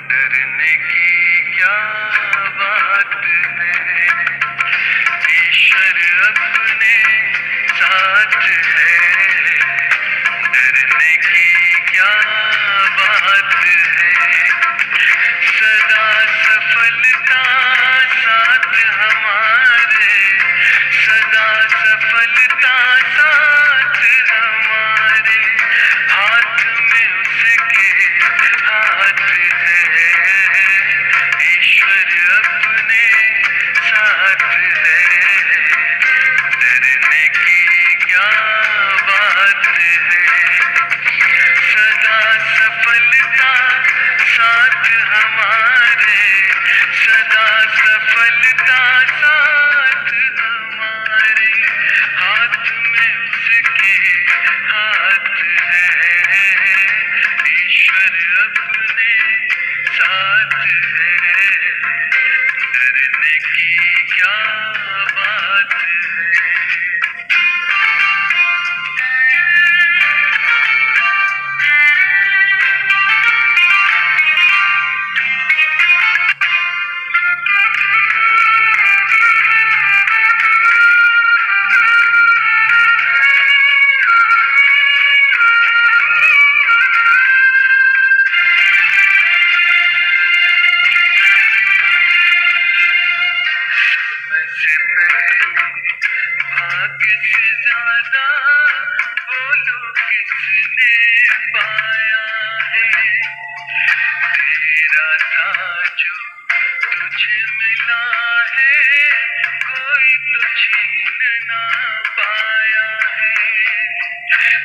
डरने की क्या बात है, ईश्वर अपने साथ है। डरने की क्या बात है, सदा सफलता साथ हमारे, सदा सफलता साथ हमारे। हाथ में उसके हाथ है, ईश्वर अपने साथ है। डरने की क्या बात है, सदा सफलता साथ हमारे, सदा सफलता साथ हमारे। हाथ में उसके हाथ है, ईश्वर अपने साथ है। डरने की क्या बात है। से पहले भाग्य से ज्यादा बोलो किसने पाया है। तेरा था जो तुझे मिला है, कोई तो छीन ना पाया है।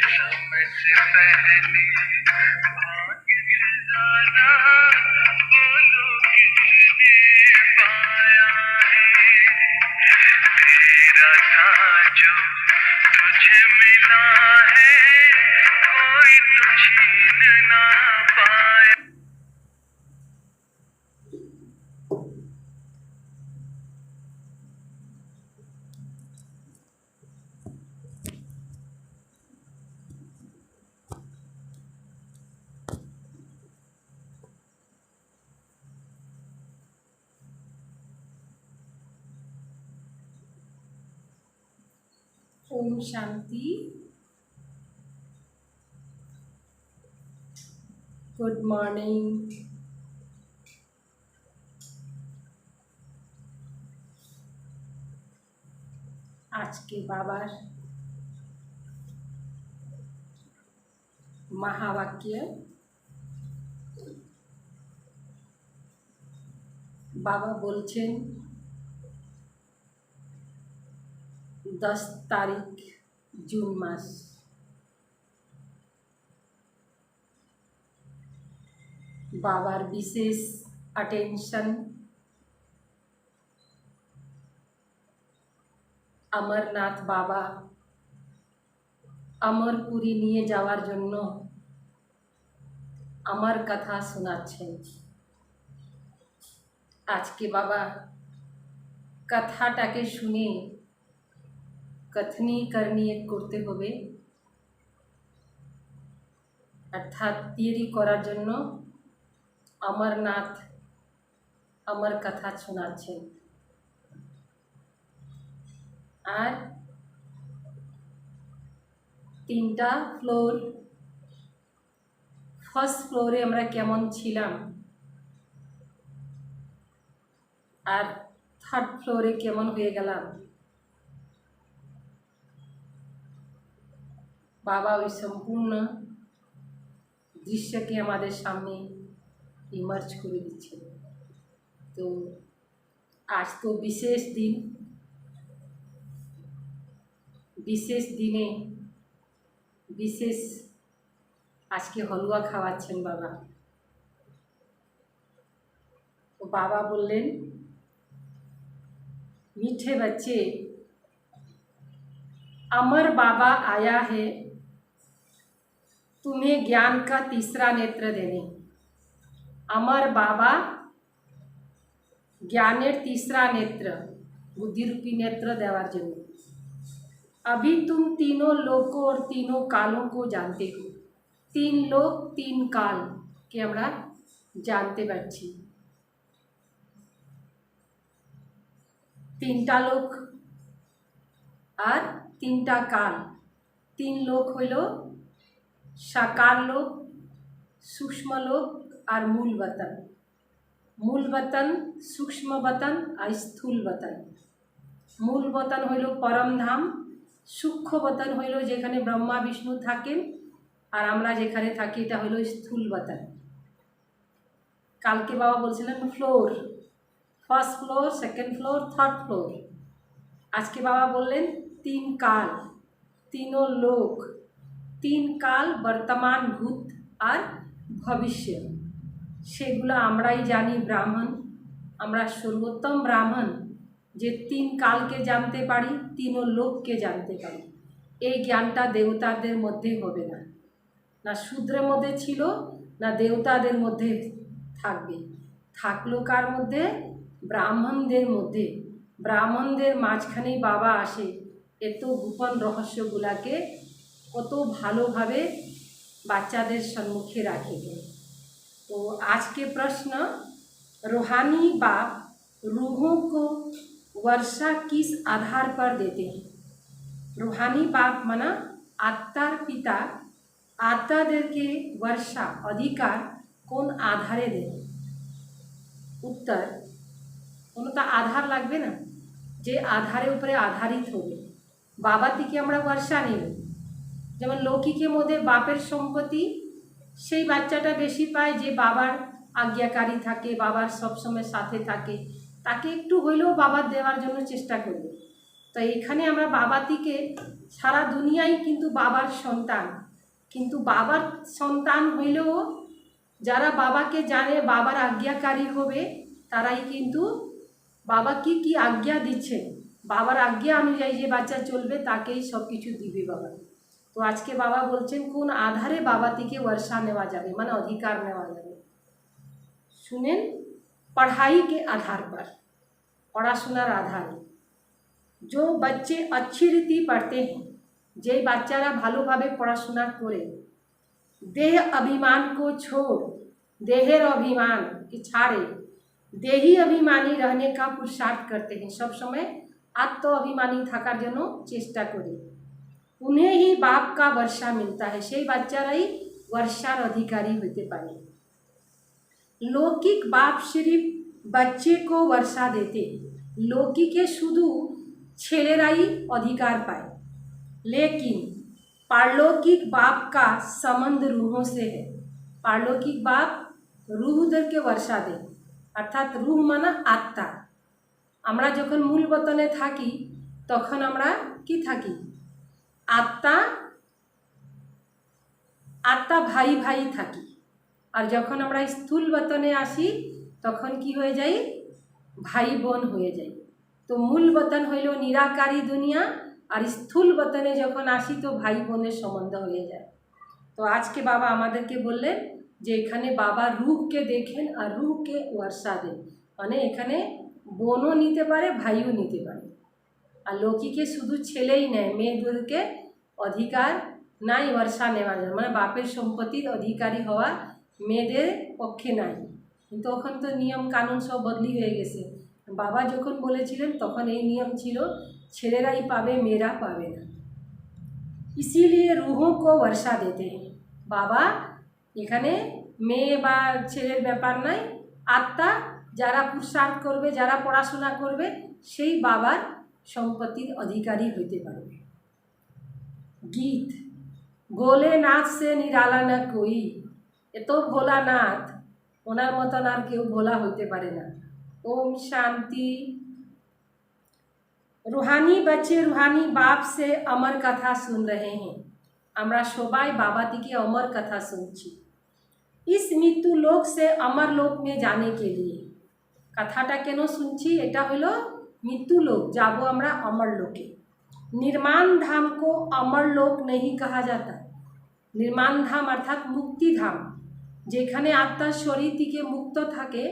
समय से पहले भाग्य से ज्यादा बोलो किसने पाया है। तेरा था जो तुझे मिला है, कोई तो छीन ना पाया। ओम शांति। Good morning. आज के बाबा महावाक्य, बाबा बोलছেন 10 তারিখ জুন মাস, বাবার বিশেষ অ্যাটেনশন अमरनाथ बाबा अमरपुरी নিয়ে যাওয়ার জন্য আমার কথা শোনাচ্ছেন। আজকে বাবা কথাটাকে শুনে কথনি করনি করতে হবে, অর্থাৎ তৈরি করার জন্য अमरनाथ আমার কথা শোনাচ্ছেন। আর 3টা ফ্লোর, ফার্স্ট ফ্লোরে আমরা কেমন ছিলাম আর থার্ড ফ্লোরে কেমন হয়ে গেলাম, বাবা ওই সম্পূর্ণ দৃশ্যকে আমাদের সামনে ইমার্জ করে দিচ্ছে। তো আজ তো বিশেষ দিন, বিশেষ দিনে বিশেষ আজকে হলুয়া খাওয়াচ্ছেন বাবা। তো বাবা বললেন, मीठे बच्चे, अमर बाबा आया है तुम्हें ज्ञान का तीसरा नेत्र देने। अमर बाबा ज्ञानेर तीसरा नेत्र, बुद्धिरूपी नेत्र देवार जन्य। अभी तुम तीनों लोकों और तीनों कालों को जानते हो। 3 लोक 3 काल কে আমরা জানতে পারছি। তিনটা লোক আর তিনটা কাল। তিন লোক হইল সাকার লোক, सूक्ष्म लोक और मूल वतन। मूल वतन, सूक्ष्म वतन और स्थूल वतन। मूल वतन हইল परम धाम, सूक्ष्म वतन हইল যেখানে ব্রহ্মা বিষ্ণু থাকেন, আর আমরা যেখানে থাকি এটা হইল স্থূল वतन। কালকে বাবা বলছিলেন floor, first floor, second floor, third floor. আজকে বাবা বললেন তিন কাল, तीनों लोक। तीन काल वर्तमान भूत और भविष्य, সেগুলো আমরাই জানি ব্রাহ্মণ। আমরা সর্বোত্তম ব্রাহ্মণ যে তিন কালকে জানতে পারি, তিনও লোককে জানতে পারি। এই জ্ঞানটা দেবতাদের মধ্যে হবে না, না শূদ্রের মধ্যে ছিল, না দেবতাদের মধ্যে থাকবে। থাকলো কার মধ্যে? ব্রাহ্মণদের মধ্যে। ব্রাহ্মণদের মাঝখানেই বাবা আসে এত গোপন রহস্যগুলাকে কত ভালোভাবে বাচ্চাদের সম্মুখে রাখে। तो आज के प्रश्न, रूहानी बाप रूहों को वर्षा किस आधार पर देते हैं? रूहानी बाप माना आत्मार पिता आत्मादेरके वर्षा अधिकार কোন আধারে দেন? উত্তর, কোনো তো আধার লাগবে না, যে আধারের উপরে আধারিত হবে। বাবা থেকে আমরা বর্ষা নেব। যেমন লৌকিকের মধ্যে বাপের সম্পত্তি সেই বাচ্চাটা বেশি পায় যে বাবার আজ্ঞাকারী থাকে, বাবার সবসময় সাথে থাকে, তাকে একটু হইলেও বাবার দেওয়ার জন্য চেষ্টা করবে। তো এখানে আমরা বাবা থেকে সারা দুনিয়াই কিন্তু বাবার সন্তান, কিন্তু বাবার সন্তান হইলেও যারা বাবাকে জানে, বাবার আজ্ঞাকারী হবে, তারাই কিন্তু বাবা কি আজ্ঞা দিচ্ছে, বাবার আজ্ঞা অনুযায়ী যে বাচ্চা চলবে তাকেই সব কিছু দিবে বাবা। তো আজকে বাবা বলছেন কোন আধারে বাবা থেকে वर्षा নেওয়া যাবে, মানে অধিকার নেওয়া যাবে। শুনেন, पढ़ाई के आधार पर, পড়াশোনার আধারে। जो बच्चे अच्छी रीति पढ़ते हैं, যে বাচ্চারা ভালোভাবে পড়াশোনা করে, देह अभिमान को छोड़, देहेर अभिमान के छाड़े देही अभिमानी रहने का पुरुषार्थ करते हैं, सब समय आत्म अभिमानी থাকার জন্য চেষ্টা করে। उन्हें ही बाप का वर्षा मिलता है, সেই বাচ্চারাই वर्षार अधिकारी होते पारे। लौकिक बाप सिर्फ बच्चे को वर्षा देते, लौकिके शुधु ছেলেরাই अधिकार पाए, लेकिन पारलौकिक बाप का संबंध रूहों से है। पारलौकिक बाप रूहদেরকে वर्षा দেয়, অর্থাৎ रूह माना आत्मा। আমরা যখন মূল বতনে থাকি তখন আমরা কি থাকি? আত্মা আত্মা ভাই ভাই থাকি। আর যখন আমরা স্থূল বতনে আসি তখন কি হয়ে যাই? ভাই বোন হয়ে যাই। তো মূল বতন হইল নিরাকারী দুনিয়া, আর স্থূল বতনে যখন আসি তো ভাই বোনের সম্বন্ধ হয়ে যায়। তো আজকে বাবা আমাদেরকে বললেন যে এখানে বাবা রূহকে দেখেন আর রূহকে वर्षा দেন, মানে এখানে বোনও নিতে পারে, ভাইও নিতে পারে। আর লৌকিকে শুধু ছেলেই নেয়, মেয়েদেরকে অধিকার নাই वर्षा নেওয়া যায়, মানে বাপের সম্পত্তির অধিকারী হওয়া মেয়েদের পক্ষে নাই। কিন্তু তখন তো নিয়ম কানুন সব বদলি হয়ে গেছে। বাবা যখন বলেছিলেন তখন এই নিয়ম ছিল, ছেলেরাই পাবে, মেয়েরা পাবে না। इसीलिए रूहों को वर्षा देते हैं। বাবা এখানে মেয়ে বা ছেলের ব্যাপার নাই, আত্মা যারা পুরুষার্থ করবে, যারা পড়াশোনা করবে, সেই বাবার সম্পত্তির অধিকারী হইতে পারবে। গীত, ভোলেনাথ সে নিরালা না কই, এত ভোলানাথ, ওনার মতন আর কেউ ভোলা হইতে পারে না। ओम शांति। रूहानी बच्चे रूहानी बाप से अमर कथा सुन रहे हैं। আমরা সবাই বাবা থেকে अमर कथा শুনছি। इस मृत्यु लोक से अमर लोक में जाने के लिए, কথাটা কেন শুনছি? এটা হলো মৃত্যু লোক, যাব আমরা अमर लोके। निर्माण धाम को अमर लोक नहीं कहा जाता। निर्माण धाम अर्थात मुक्ति धाम, যেখানে আত্মার শরীর থেকে মুক্ত থাকে,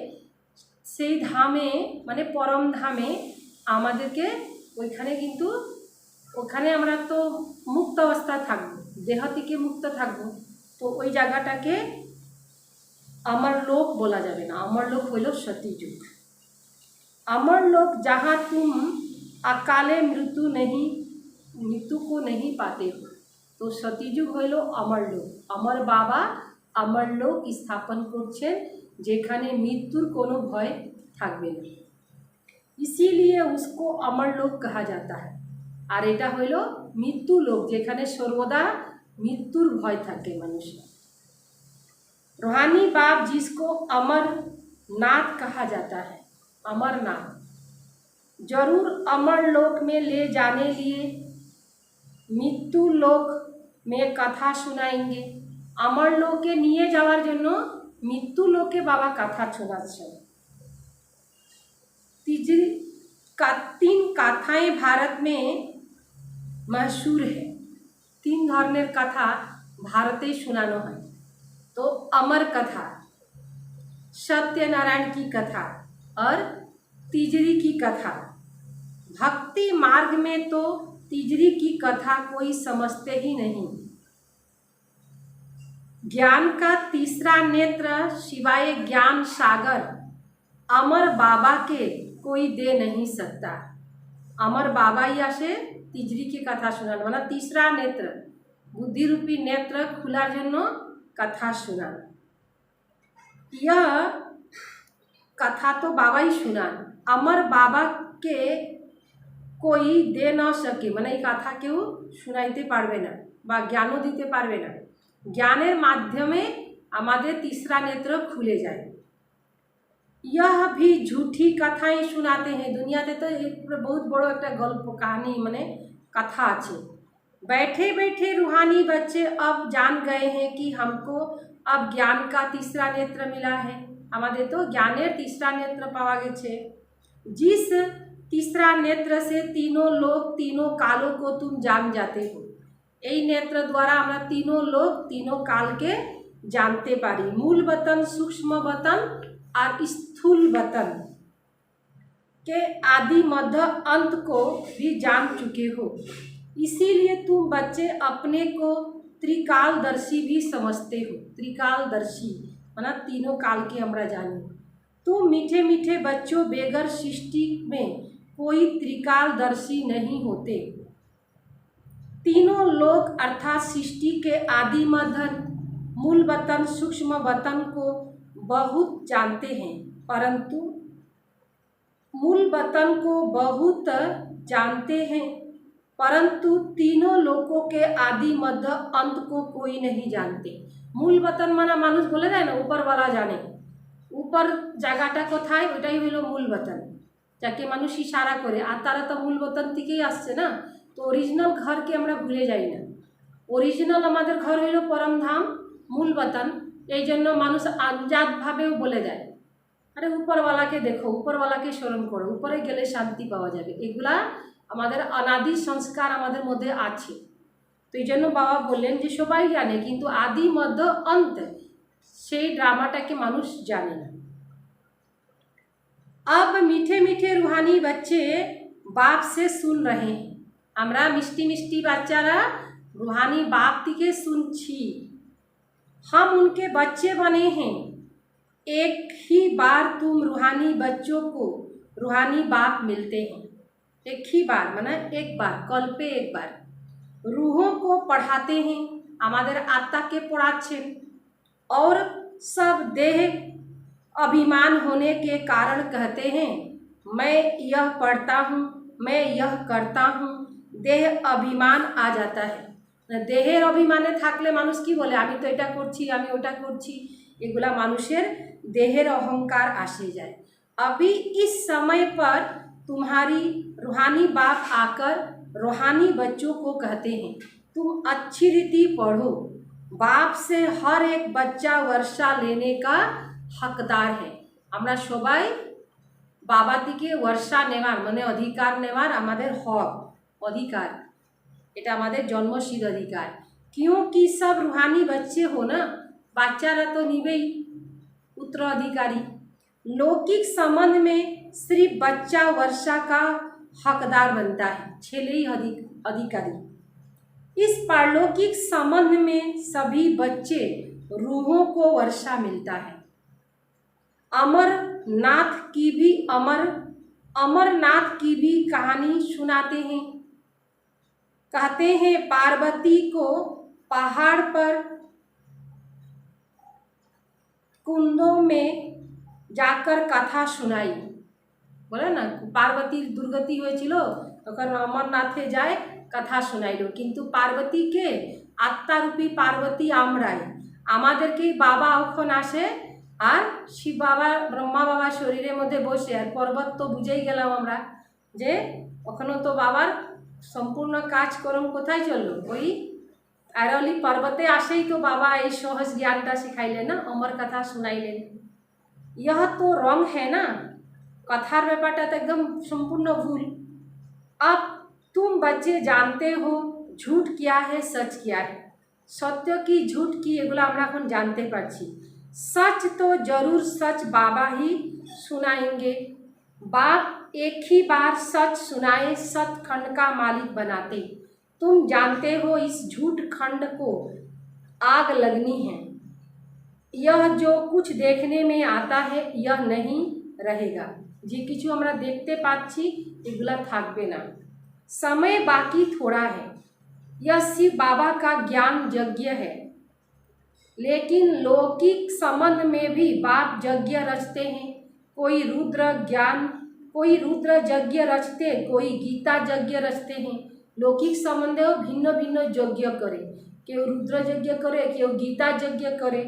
সেই ধামে মানে পরম ধামে আমাদেরকে ওইখানে কিন্তু ওখানে আমরা তো মুক্ত অবস্থা থাকবো, দেহ থেকে মুক্ত থাকবো। তো ওই জায়গাটাকে বলা যাবে না, অমরলোক হইল সতীযুগ। अमरलोक जहाँ तुम अकाले मृत्यु को नहीं पाते हो, तो सतीजुग হইল अमरलोक। अमर बाबा अमरलोक স্থাপন করছেন যেখানে মৃত্যুর কোনো ভয় থাকবে না, इसीलिए उसको अमरलोक कहा जाता है। আর এটা হইল মৃত্যু লোক যেখানে সর্বদা মৃত্যুর ভয় থাকে মানুষের। रूहानी बाप जिसको अमरनाथ कहा जाता है, अमरनाथ जरूर अमरलोक में ले जाने लिए मृत्यु लोक में कथा सुनाएंगे। अमरलोके निये जावार जन्य मृत्यु लोके बाबा कथा शोनाচ্ছেন। तीन कथाएं भारत में मशहूर है। तीन धर्मेर कथा भारते सुनानो है। तो अमर कथा, सत्यनारायण की कथा और तीजरी की कथा। भक्ति मार्ग में तो तीजरी की कथा कोई समझते ही नहीं। ज्ञान का तीसरा नेत्र सिवाय ज्ञान सागर अमर बाबा के कोई दे नहीं सकता। अमर बाबा ही आसे तीजरी की कथा सुनान, माना तीसरा नेत्र बुद्धि रूपी नेत्र खुलार जन्य कथा सुनान। यह कथा तो बाबा ही सुनान, अमर बाबा के कोई दे न सके, माने এই কথা কেউ শুনাইতে পারবে না বা জ্ঞানও দিতে পারবে না। জ্ঞানের মাধ্যমে আমাদের तीसरा नेत्र खुले जाए। यह भी झूठी कथाएं सुनाते हैं। दुनियाते तो एक बहुत बड़ो एक गल्प कहानी माने कथा আছে। बैठे बैठे रूहानी बच्चे अब जान गए हैं कि हमको अब ज्ञान का तीसरा नेत्र मिला है। हमारे तो ज्ञानेर तीसरा नेत्र पावा गेछे। जिस तीसरा नेत्र से तीनों लोक तीनों कालों को तुम जान जाते हो। এই नेत्र द्वारा আমরা तीनों लोक तीनों काल के जानते पारी। मूल वतन, सूक्ष्म वतन और स्थूल वतन के आदि मध्य अंत को भी जान चुके हो। इसीलिए तुम बच्चे अपने को त्रिकालदर्शी भी समझते हो। त्रिकालदर्शी माना तीनों काल के हमरा जाने। तुम मीठे मीठे बच्चों बेगर सृष्टि में कोई त्रिकालदर्शी नहीं होते। तीनों लोक अर्थात सृष्टि के आदि मध्य मूल वतन सूक्ष्म वतन को बहुत जानते हैं, परंतु मूल वतन को बहुत जानते हैं परंतु तीनों लोकों के आदि मध्य अंत को कोई नहीं जानते। मूल वतन माना मानुष बोले जाए ना ऊपर वाला जाने, ऊपर জায়গাটা কোথায় ওটাই হলো মূল वतन, যাকে মানুষ ইশারা করে। আর তারা তো মূল वतन থেকেই আসছে না, তো অরিজিনাল ঘরকে আমরা ভুলে যাই না। অরিজিনাল আমাদের ঘর হলো পরমধাম মূল वतन। এই জন্য মানুষ আঞ্জাতভাবেও বলে দেয় আরে উপরওয়ালাকে দেখো, উপরওয়ালাকে স্মরণ করো, উপরে গেলে শান্তি পাওয়া যাবে। এগুলা আমাদের অনাদি সংস্কার আমাদের মধ্যে আছে। তো এই জন্য বাবা বললেন যে সবাই জানে কিন্তু আদি মধ্য অন্ত সেই ড্রামাটাকে মানুষ জানে না। अब मीठे मीठे रूहानी बच्चे बाप से सुन रहे हैं। আমরা মিষ্টি মিষ্টি বাচ্চারা रूहानी बाप থেকে শুনছি। हम उनके बच्चे बने हैं। एक ही बार तुम रूहानी बच्चों को रूहानी बाप मिलते हैं। एक ही बार माना एक बार, कल पे एक बार रूहों को पढ़ाते हैं, हमारे आत्मा के पढ़ाच्छेन। और सब देह अभिमान होने के कारण कहते हैं मैं यह पढ़ता हूँ, मैं यह करता हूँ। देह अभिमान आ जाता है। देहेर अभिमाने थाकले मानुष की बोले आमी तो एटा करछि, आमी ओटा करछि, एगुला मानुषेर देहेर अहंकार आसे जाए। अभी इस समय पर तुम्हारी रूहानी बाप आकर रूहानी बच्चों को कहते हैं तुम अच्छी रीति पढ़ो। बाप से हर एक बच्चा वर्षा लेने का हकदार है। আমরা সবাই বাবা থেকে वर्षा নেওয়ার মানে অধিকার নেওয়ার আমাদের হক অধিকার, এটা আমাদের জন্মসিদ্ধ অধিকার। क्योंकि सब रूहानी बच्चे हो ना, বাচ্চারা তো নিবেই उत्तराधिकारी। लौकिक संबंध में सिर्फ बच्चा वर्षा का हकदार बनता है, छेले ही अधिकारी। इस पारलौकिक संबंध में सभी बच्चे रूहों को वर्षा मिलता है। अमरनाथ की भी कहानी सुनाते हैं। कहते हैं पार्वती को पहाड़ पर कुंडों में जाकर कथा सुनाई। बोले ना पार्वती दुर्गति হয়েছিল তখন অমরনাথে যায় কথা শোনাইল, কিন্তু পার্বতীকে আত্মারূপী পার্বতী আমরাই, আমাদেরকে বাবা ওখান আসে আর শিব বাবা ব্রহ্মা বাবা শরীরের মধ্যে বসে, আর পর্বত তো বুঝেই গেলাম আমরা যে ওখানে তো বাবার সম্পূর্ণ কাজকর্ম কোথায় চললো, ওই আরলি পর্বতে আসেই তো বাবা এই সহজ জ্ঞানটা শিখাইলেন না, অমর কথা শুনাইলেন। यह तो रंग है ना, कथार ব্যাপারটা তো একদম সম্পূর্ণ ভুল। अब तुम बच्चे जानते हो झूठ क्या है सच क्या है, সত্য কি ঝুট কি এগুলো আমরা এখন জানতে পারছি। सच तो जरूर सच बाबा ही सुनाएंगे, बाप एक ही बार सच सुनाए सतखंड का मालिक बनाते। तुम जानते हो इस झूठ खंड को आग लगनी है, यह जो कुछ देखने में आता है यह नहीं रहेगा। যে কিছু আমরা দেখতে পাচ্ছি এগুলা থাকবে না। समय बाकी थोड़ा है, यह शिव बाबा का ज्ञान यज्ञ है, लेकिन लौकिक संबंध में भी बाप यज्ञ रचते हैं। कोई रुद्र यज्ञ रचते, कोई गीता यज्ञ रचते हैं। लौकिक संबंधेও ভিন্ন ভিন্ন যজ্ঞ করে, কেউ রুদ্র যজ্ঞ করে, কেউ গীতা যজ্ঞ করে,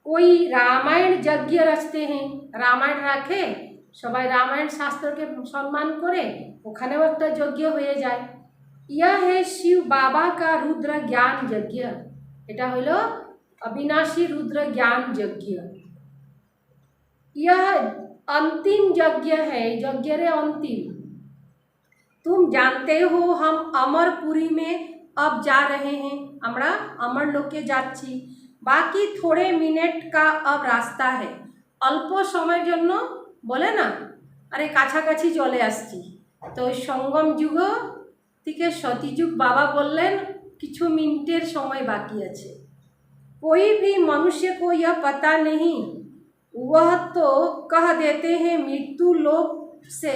कोई रामायण यज्ञ रचते हैं। रामायण রাখে সবাই, রামায়ণ শাস্ত্রকে সম্মান করে, ওখানেও একটা যজ্ঞ হয়ে যায়। यह है शिव बाबा का रुद्र ज्ञान यज्ञ, এটা হলো अविनाशी रुद्र ज्ञान यज्ञ। यह अंतिम यज्ञ है, यज्ञ रे अंतिम। तुम जानते हो हम अमरपुरी में अब जा रहे हैं, আমরা अमर लोके যাচ্ছি। बाकी थोड़े मिनट का अब रास्ता है, অল্প সময়ের জন্য বলে না আরে কাছাকাছি চলে আসছি। তো সঙ্গম যুগ থেকে সতীযুগ বাবা বললেন কিছু মিনিটের সময় বাকি আছে। कोई भी मनुष्य को यह पता नहीं, वह तो कह देते हैं मृत्यु लोक से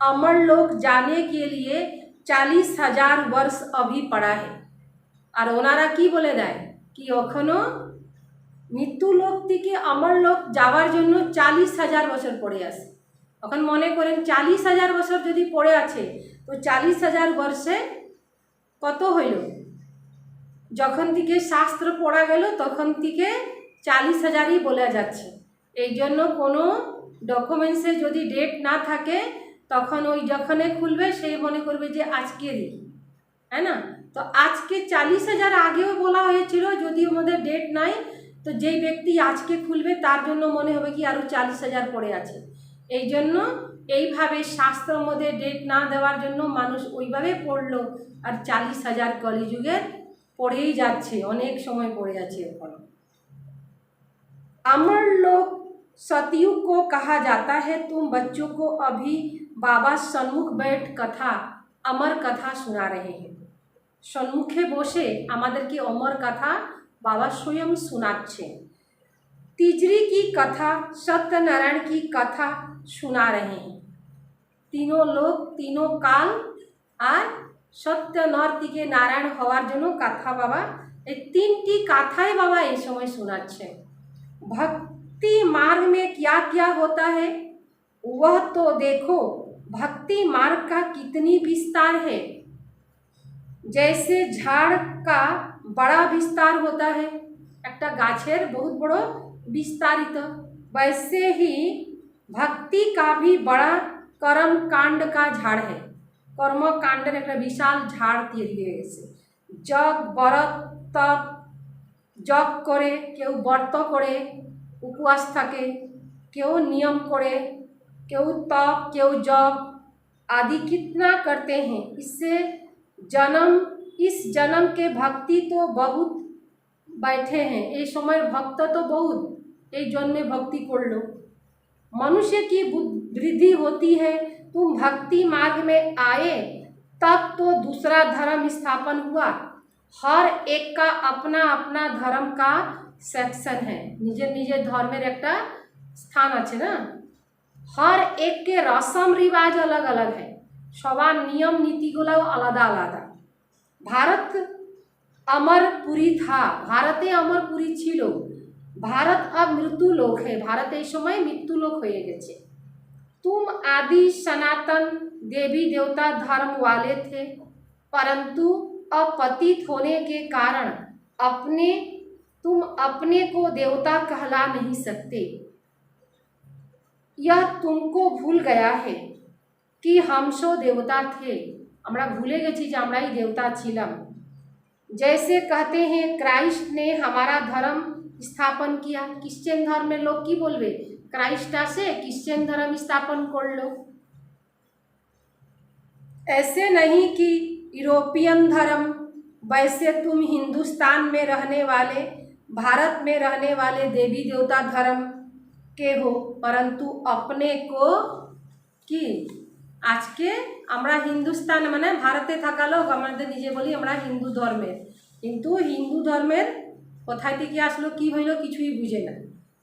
अमर लोक जाने के लिए 40,000 वर्ष अभी पड़ा है। আর ওনারা কি বলে দেয় কি এখনো মৃত্যু লোক থেকে অমর লোক যাওয়ার জন্য 40,000 বছর পড়ে আছে। এখন মনে করেন 40,000 বছর যদি পড়ে আছে তো 40,000 বর্ষে কত হইল, যখন থেকে শাস্ত্র পড়া গেল তখন থেকে 40,000ই বলা যাচ্ছে। এই জন্য কোনো ডকুমেন্টসে যদি ডেট না থাকে তখন ওই যখনে খুলবে সেই মনে করবে যে আজকেরই, হ্যাঁ না। তো আজকে 40,000 আগেও বলা হয়েছিল, যদি আমাদের ডেট নাই তো যেই ব্যক্তি আজকে খুলবে তার জন্য মনে হবে কি আরও 40,000 পড়ে আছে। এই জন্য এইভাবে শাস্ত্রের মধ্যে ডেট না দেওয়ার জন্য মানুষ ওইভাবে পড়লো, আর 40,000 কলিযুগের পড়েই যাচ্ছে, অনেক সময় পড়ে আছে এখন। अमर लोक सतयुग को कहा जाता है। तुम बच्चों को अभी बाबा सन्मुख बैठ कथा अमर कथा सुना रहे हैं। সম্মুখে বসে আমাদেরকে অমর কথা বাবা স্বয়ং শোনাচ্ছেন। तिजरी की कथा सत्यनारायण की कथा सुना रहे हैं। तीनों लोग तीनों काल আর সত্য নর থেকে নারায়ণ হওয়ার জন্য কথা বাবা এই তিনটি কথাই বাবা এই সময় শোনাচ্ছেন। भक्ति मार्ग में क्या क्या होता है वह तो देखो, भक्ति मार्ग का कितनी विस्तार है। जैसे झाड़ का बड़ा विस्तार होता है, একটা গাছের बहुत बड़ो विस्तारित, वैसे ही भक्ति का भी बड़ा कर्म कांड का झाड़ है। कर्म कांडेर একটা বিশাল ঝাড় তৈরি হয়ে গেছে। जग व्रत तप जग করে, কেউ ব্রত করে উপবাস থাকে, কেউ নিয়ম করে, কেউ तप কেউ जग आदि कितना करते हैं। इससे इस जन्म के भक्ति तो बहुत बैठे हैं, এই সময়ের ভক্ত তো बहुत এই জন্মে भक्ति করলো। मनुष्य की वृद्धि होती है। तुम भक्ति मार्ग में आए तब तो दूसरा धर्म स्थापन हुआ। हर एक का अपना अपना धर्म का सेक्शन है, निजे निजे धर्मेर एक স্থান আছে না, हर एक के रसम रिवाज अलग अलग है, সবার নিয়ম নীতিগুলোও আলাদা আলাদা। ভারত अमरपुरी था, ভারতে অমরপুরী ছিল। भारत अब मृत्यु लोक है, भारत এই সময় মৃত্যু লোক হয়ে গেছে। तुम आदि सनातन देवी देवता धर्म वाले थे, परंतु अब पतित होने के कारण तुम अपने को देवता कहला नहीं सकते। यह तुमको भूल गया है कि हम सो देवता थे, আমরা ভুলে গেছি যে আমরাই দেবতা ছিলাম। जैसे कहते हैं क्राइस्ट ने हमारा धर्म स्थापन किया, क्रिश्चियन धर्म में लोग की बोलबे, क्राइस्ट आसे क्रिश्चियन धर्म स्थापन कर लो। ऐसे नहीं कि यूरोपियन धर्म, वैसे तुम हिंदुस्तान में रहने वाले, भारत में रहने वाले देवी देवता धर्म के हो, परंतु अपने को कि আজকে আমরা হিন্দুস্তান মানে ভারতে থাকা লোক আমাদের নিজে বলি আমরা হিন্দু ধর্মের, কিন্তু হিন্দু ধর্মের কোথায় থেকে আসলো কি হইল কিছুই বুঝে না।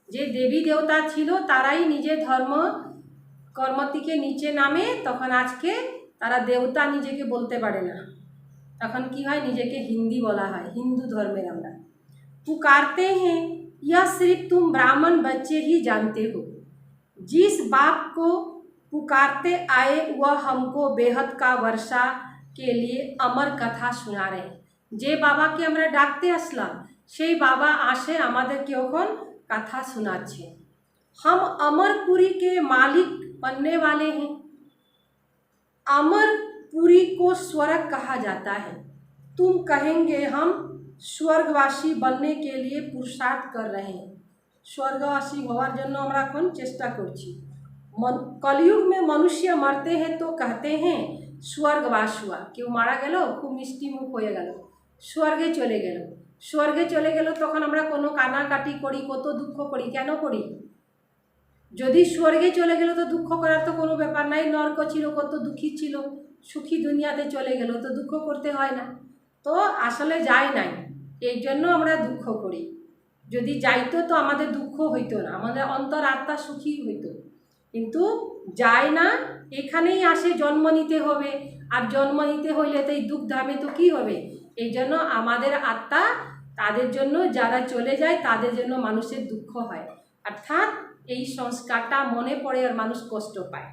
যে দেবী দেবতা ছিল তারাই নিজে ধর্ম কর্ম থেকে নিচে নামে, তখন আজকে তারা দেবতা নিজেকে বলতে পারে না, তখন কি হয় নিজেকে হিন্দি বলা হয়, হিন্দু ধর্মের আমরা। पुकारते हैं यह सिर्फ तुम ब्राह्मण बच्चे ही जानते हो, जिस बाप को पुकारते आए वह हमको बेहद का वर्षा के लिए अमर कथा सुना रहे। যে বাবাকে আমরা ডাকতে আসলাম সেই বাবা আসে আমাদেরকে এখন কথা শোনাচ্ছে। हम अमरपुरी के मालिक बनने वाले हैं, अमरपुरी को स्वर्ग कहा जाता है। तुम कहेंगे हम स्वर्गवासी बनने के लिए पुरुषार्थ कर रहे हैं, स्वर्गवासी হওয়ার জন্য আমরা এখন চেষ্টা করছি। कलयुग में मनुष्य मरते हैं तो कहते हैं स्वर्गवास हुआ, কেউ মারা গেল খুব মিষ্টি মুখ হয়ে গেল, স্বর্গে চলে গেল। স্বর্গে চলে গেল তখন আমরা কোনো কানাকাটি করি, কত দুঃখ করি, কেন করি? যদি স্বর্গে চলে গেল তো দুঃখ করার তো কোনো ব্যাপার নাই, নরক ছিল কত দুঃখী ছিল, সুখী দুনিয়াতে চলে গেল তো দুঃখ করতে হয় না, তো আসলে যায় নাই এই জন্য আমরা দুঃখ করি। যদি যাইতো তো আমাদের দুঃখ হইতো না, আমাদের অন্তর আত্মা সুখী হইতো, কিন্তু যায় না, এখানেই আসে জন্ম নিতে হবে, আর জন্ম নিতে হইলে তো এই দুঃখ ধামে তো কী হবে, এই জন্য আমাদের আত্মা তাদের জন্য যারা চলে যায় তাদের জন্য মানুষের দুঃখ হয়, অর্থাৎ এই সংস্কারটা মনে পড়ে আর মানুষ কষ্ট পায়।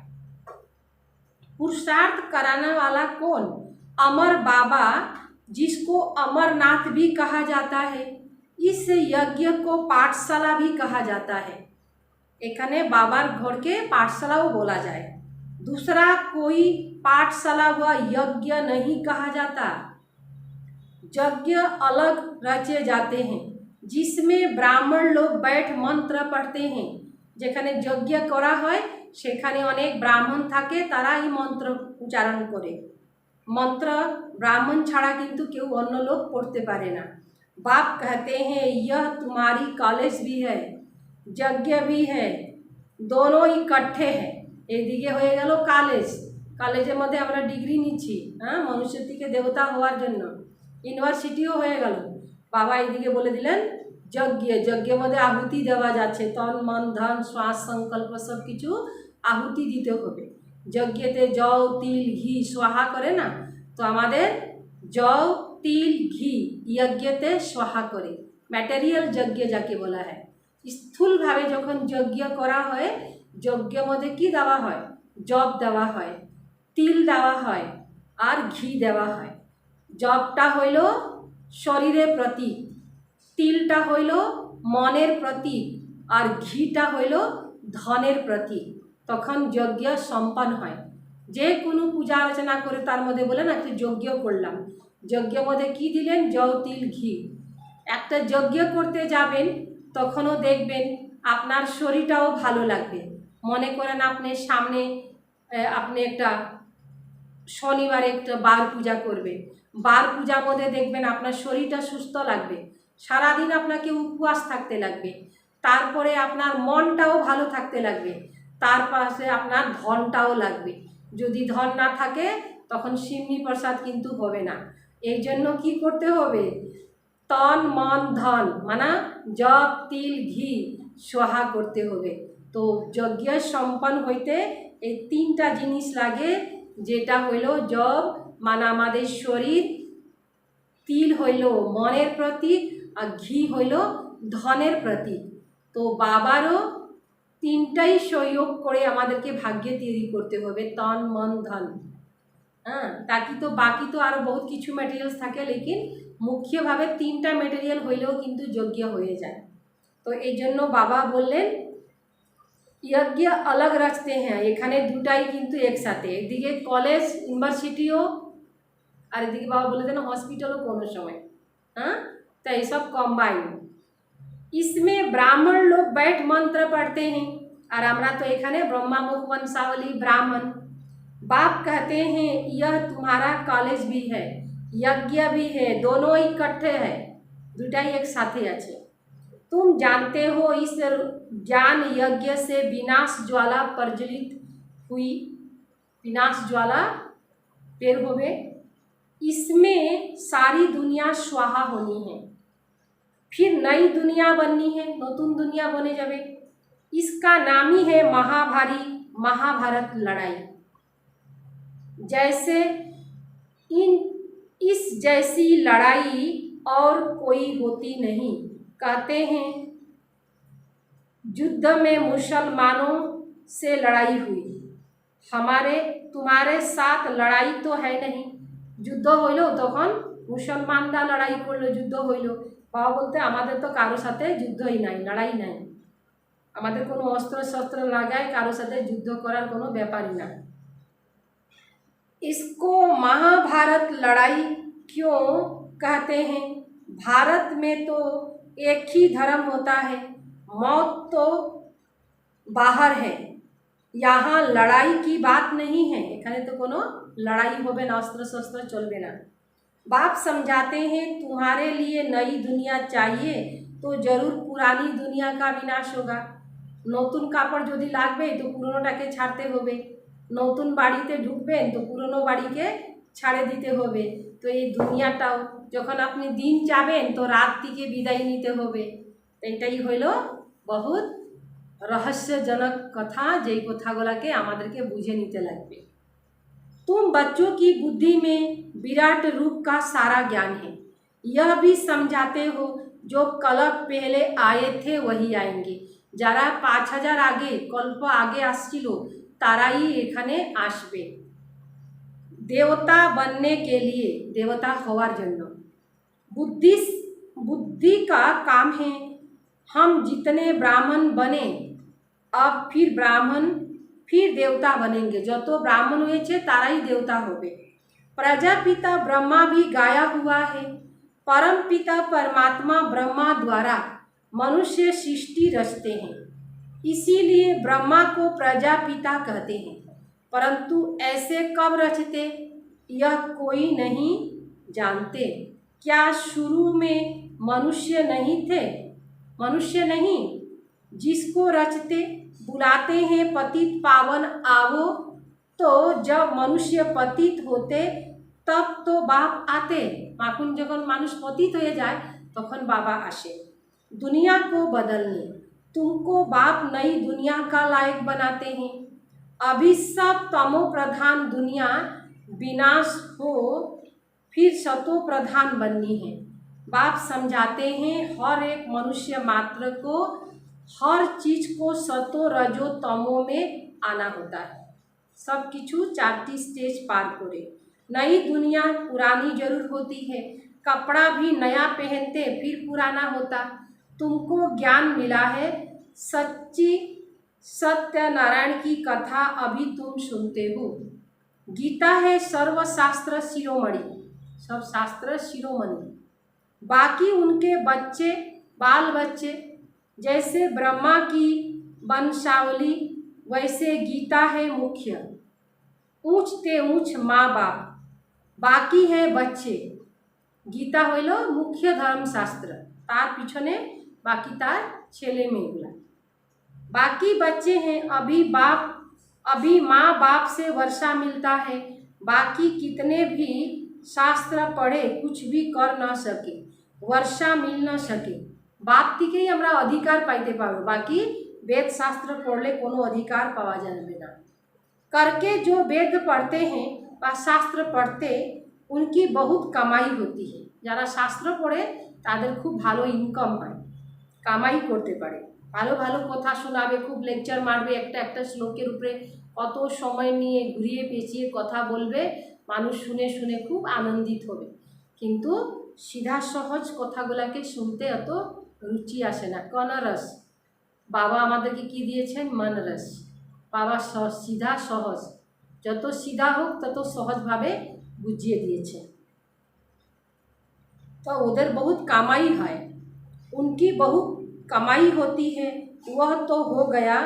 पुरुषार्थ कराने वाला कौन? अमर बाबा, जिसको अमरनाथ भी कहा जाता है, इस यज्ञ को पाठशाला भी कहा जाता है। এখানে বাবার ঘরকে पाठशालाও बोला जाए। दूसरा कोई पाठशाला व यज्ञ नहीं कहा जाता, यज्ञ अलग रचे जाते हैं जिसमें ब्राह्मण लोग बैठ मंत्र पढ़ते हैं। যেখানে যজ্ঞ করা হয় সেখানে অনেক ব্রাহ্মণ থাকে, তারাই মন্ত্র উচ্চারণ করে। মন্ত্র ব্রাহ্মণ ছাড়া কিন্তু কেউ অন্য লোক পড়তে পারে না। बाप कहते हैं यह तुम्हारी कॉलेज भी है, यज्ञ भी है, दोनों इकट्ठे है। এইদিকে হয়ে গেল কলেজ, কলেজের মধ্যে আমরা ডিগ্রি নিচ্ছি, হ্যাঁ, মনুষ্য থেকে দেবতা হওয়ার জন্য, ইউনিভার্সিটিও হয়ে গেল। বাবা এইদিকে বলে দিলেন যজ্ঞ, যজ্ঞের মধ্যে আহুতি দেওয়া যাচ্ছে, তন মন ধন শ্বাস সংকল্প সব কিছু আহুতি দিতে হবে। যজ্ঞেতে জল তিল ঘি সোহা করে না, তো আমাদের জল তিল ঘি যজ্ঞেতে সোহা করে, ম্যাটেরিয়াল যজ্ঞ যাকে বলা হয়। স্থূলভাবে যখন যজ্ঞ করা হয়, যজ্ঞের মধ্যে কি দেওয়া হয়? জব দেওয়া হয়, তিল দেওয়া হয়, আর ঘি দেওয়া হয়। জবটা হইল শরীরের প্রতীক, তিলটা হইল মনের প্রতীক, আর ঘিটা হইল ধনের প্রতীক। তখন যজ্ঞ সম্পন্ন হয়। যে কোনো পূজা আলোচনা করে তার মধ্যে বলে না একটা যজ্ঞ করলাম, যজ্ঞের মধ্যে কি দিলেন? জল তিল ঘি। একটা যজ্ঞ করতে যাবেন তখনও দেখবেন আপনার শরীরটাও ভালো লাগবে। মনে করেন আপনি সামনে আপনি একটা শনিবারে একটা বার পূজা করবে, বার পূজার মধ্যে দেখবেন আপনার শরীরটা সুস্থ লাগবে, সারাদিন আপনাকে উপবাস থাকতে লাগবে, তারপরে আপনার মনটাও ভালো থাকতে লাগবে, তার পাশে আপনার ধনটাও লাগবে। যদি ধন না থাকে তখন সিমনি প্রসাদ কিন্তু হবে না। এই জন্য কী করতে হবে? তন মন ধন মানে জপ তিল ঘি সোহা করতে হবে। তো যজ্ঞ সম্পন্ন হইতে এই তিনটা জিনিস লাগে, যেটা হইল জব মানে আমাদের শরীর, তিল হইল মনের প্রতীক, আর ঘি হইল ধনের প্রতীক। তো বাবারও তিনটাই সহযোগ করে আমাদেরকে ভাগ্যে তৈরি করতে হবে, তন মন ধন। হ্যাঁ, তাকি তো বাকি তো আরও বহুত কিছু ম্যাটেরিয়ালস থাকে, লেকিন মুখ্যভাবে তিনটা ম্যাটেরিয়াল হইলেও কিন্তু যজ্ঞ হয়ে যায়। তো এই জন্য বাবা বললেন যজ্ঞ अलग रचते हैं, এখানে দুটাই কিন্তু একসাথে, একদিকে কলেজ ইউনিভার্সিটিও আর এদিকে বাবা বলে দেন হসপিটালও কোনো সময়। हाँ, तो ये सब कॉम्बाइन। इसमें ब्राह्मण लोग बैठ मंत्र पढ़ते हैं, और हमरा तो एखाने ब्रह्मा मुख वंशावली ब्राह्मण। बाप कहते हैं यह तुम्हारा कॉलेज भी है, यज्ञ भी है, दोनों इकट्ठे है, दुटा ही एक साथे अच्छे। तुम जानते हो इस ज्ञान यज्ञ से विनाश ज्वाला प्रज्वलित हुई, विनाश ज्वाला पेर होवे, इसमें सारी दुनिया स्वाहा होनी है, फिर नई दुनिया बननी है, नतून दुनिया बने जावे। इसका नाम ही है महाभारत लड़ाई। जैसे इस जैसी लड़ाई और कोई होती नहीं। कहते हैं युद्ध में मुसलमानों से लड़ाई हुई, तुम्हारे साथ लड़ाई तो है नहीं। যুদ্ধ হইল তখন মুসলমানরা লড়াই করলো, যুদ্ধ হইল। বাবা বলতে আমাদের তো কারো সাথে যুদ্ধই নাই, লড়াই নাই, আমাদের কোনো অস্ত্র শস্ত্র লাগায় কারো সাথে যুদ্ধ করার কোনো ব্যাপারই না। इसको महाभारत लड़ाई क्यों कहते हैं? भारत में तो एक ही धर्म होता है, मौत तो बाहर है, यहाँ लड़ाई की बात नहीं है। एखाने तो कोनो लड़ाई होबे ना, अस्त्र शस्त्र चलबे ना। बाप समझाते हैं तुम्हारे लिए नई दुनिया चाहिए तो जरूर पुरानी दुनिया का विनाश होगा। नतून कापड़ यदि लागबे तो पुरानोटाके छाड़ते होबे, नतून बाड़ीते ढुकबेन तो पुरानो बाड़ीके छाड़े दीते होबे। तो ये दुनियाटाओ যখন আপনি দিন যাবেন তো রাত্রিকে বিদায় নিতে হবে। এটাই হইল বহুত রহস্যজনক কথা, যেই কথাগুলোকে আমাদেরকে বুঝে নিতে লাগবে। तुम बच्चों की बुद्धि में विराट रूप का सारा ज्ञान है, यह भी समझाते हो जो कल्प पहले आए थे वही आएंगे। যারা 5000 আগে কল্প আগে আসছিল তারাই এখানে আসবে देवता बनने के लिए, देवता होवार जन्य। बुद्धि का काम है, हम जितने ब्राह्मण बने अब फिर ब्राह्मण फिर देवता बनेंगे, जो तो ब्राह्मण हुए छे ताराई देवता होबे। प्रजापिता ब्रह्मा भी गाया हुआ है, परम पिता परमात्मा ब्रह्मा द्वारा मनुष्य सृष्टि रचते हैं, इसीलिए ब्रह्मा को प्रजापिता कहते हैं। परंतु ऐसे कब रचते यह कोई नहीं जानते। क्या शुरू में मनुष्य नहीं थे? मनुष्य नहीं, जिसको रचते बुलाते हैं पतित पावन आवो, तो जब मनुष्य पतित होते तब तो बाप आते। माखुन जखन मानुष पतित हो जाए तखन बाबा आसे दुनिया को बदलने। तुमको बाप नई दुनिया का लायक बनाते हैं। अभी सब तमो प्रधान दुनिया विनाश हो, फिर सतो प्रधान बननी है। बाप समझाते हैं हर एक मनुष्य मात्र को हर चीज को सतो रजो तमो में आना होता है। सब किछु 4टी स्टेज पार करे। नई दुनिया पुरानी जरूर होती है, कपड़ा भी नया पहनते फिर पुराना होता। तुमको ज्ञान मिला है, सच्ची सत्यनारायण की कथा अभी तुम सुनते हो। गीता है सर्वशास्त्र शिरोमणि, सब शास्त्र शिरोमणि। बाकी उनके बच्चे बाल बच्चे, जैसे ब्रह्मा की वंशावली वैसे गीता है मुख्य। ऊंचते ऊंच माँ बाप, बाकी है बच्चे। गीता हইল मुख्य धर्मशास्त्र, तार पिछने बाकी तार छेले मेয়েগুলা। बाकी बच्चे हैं, अभी माँ बाप से वर्षा मिलता है। बाकी कितने भी शास्त्र पढ़े कुछ भी कर न सके, वर्षा मिल न सके। बाप থেকেই আমরা অধিকার পাইতে পারবো, বাকি वेद शास्त्र पढ़ले कोनो अधिकार पावा जाबे ना। करके जो वेद पढ़ते हैं বা শাস্ত্র পড়তে उनकी बहुत কামাই होती है। যারা শাস্ত্র পড়ে তাদের খুব ভালো ইনকাম হয়, কামাই করতে পারে, ভালো ভালো কথা শোনাবে, খুব লেকচার মারবে, একটা একটা শ্লোকের উপরে কত সময় নিয়ে ঘুরিয়ে পেঁচিয়ে কথা বলবে, মানুষ শুনে শুনে খুব আনন্দিত হবে। কিন্তু সিধা সহজ কথাগুলোকে শুনতে অত রুচি আসে না। কনরস বাবা আমাদেরকে কি দিয়েছেন? মনরস। বাবা সিধা সহজ, যত সিধা হোক তত সহজভাবে বুঝিয়ে দিয়েছে। तो उधर बहुत कमाई है, उनकी बहुत कमाई होती है। वह तो हो गया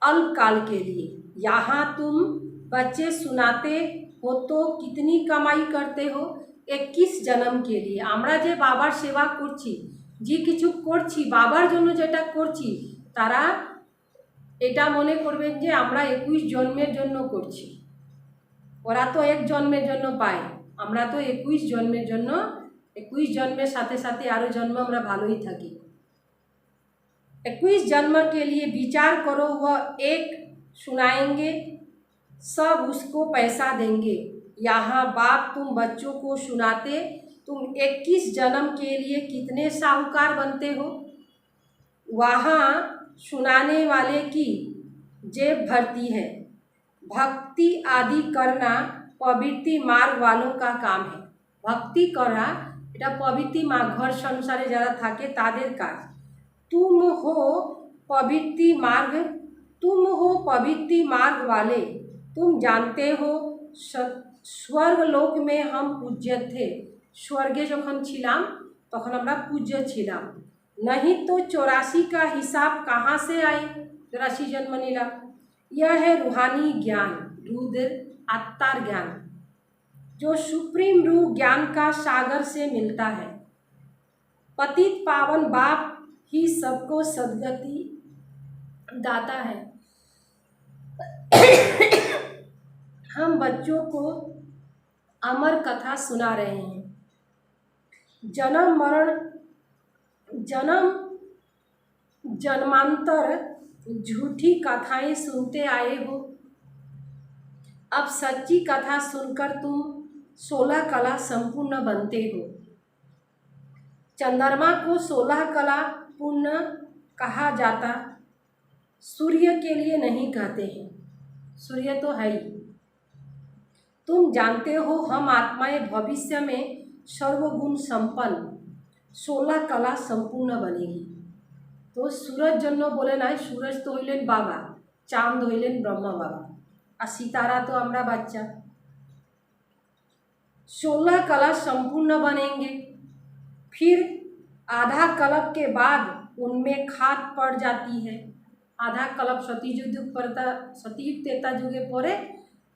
अल्पकाल के लिए। यहाँ तुम बच्चे सुनाते हो तो कितनी कमाई करते हो? 21 जन्म के लिए। আমরা যে বাবার সেবা করছি, যে কিছু করছি বাবার জন্য, যেটা করছি তারা এটা মনে করবেন যে আমরা 21 জন্মের জন্য করছি। ওরা তো এক জন্মের জন্য পায়, আমরা তো 21 জন্মের জন্য, 21 जन्म साथे साथे आरो जन्म हमरा भालोई थाकी। 21 जन्म के लिए विचार करो, वह एक सुनाएंगे, सब उसको पैसा देंगे। यहाँ बाप तुम बच्चों को सुनाते, तुम 21 जन्म के लिए कितने साहूकार बनते हो। वहाँ सुनाने वाले की जेब भरती है। भक्ति आदि करना पवित्र मार्ग वालों का काम है। भक्ति करा এটা পবিত্র মা ঘর সংসারে যারা থাকে তাদের কাজ। तुम हो पवित्र मार्ग वाले, तुम जानते हो स्वर्ग लोक में हम पूज्य थे। स्वर्गे যখন ছিলাম তখন আমরা পূজ্য ছিলাম। नहीं तो 84 का हिसाब कहाँ से आए? 84 जन्म निला। यह है रूहानी ज्ञान, रुद्र आत्मार ज्ञान, जो सुप्रीम रूह ज्ञान का सागर से मिलता है। पतित पावन बाप ही सबको सद्गति दाता है। हम बच्चों को अमर कथा सुना रहे हैं। जन्म मरण, जन्म जन्मांतर झूठी कथाएं सुनते आए हो। अब सच्ची कथा सुनकर तुम 16 कला संपूर्ण बनते हो। चंद्रमा को 16 कला पूर्ण कहा जाता, सूर्य के लिए नहीं कहते हैं, सूर्य तो है ही। तुम जानते हो हम आत्माएं भविष्य में सर्वगुण संपन्न 16 कला संपूर्ण बनेगी। तो सूरज जन्म बोले ना, सूरज तो हইলেন बाबा, चांद हইলেন ब्रह्मा बाबा, और सितारा तो हमरा बच्चा। 16 कला संपूर्ण बनेंगे। फिर आधा कल्प के बाद उनमें खाद पड़ जाती है। आधा कल्प सतीयुग पड़ता, सतीयुग त्रेता युगे परे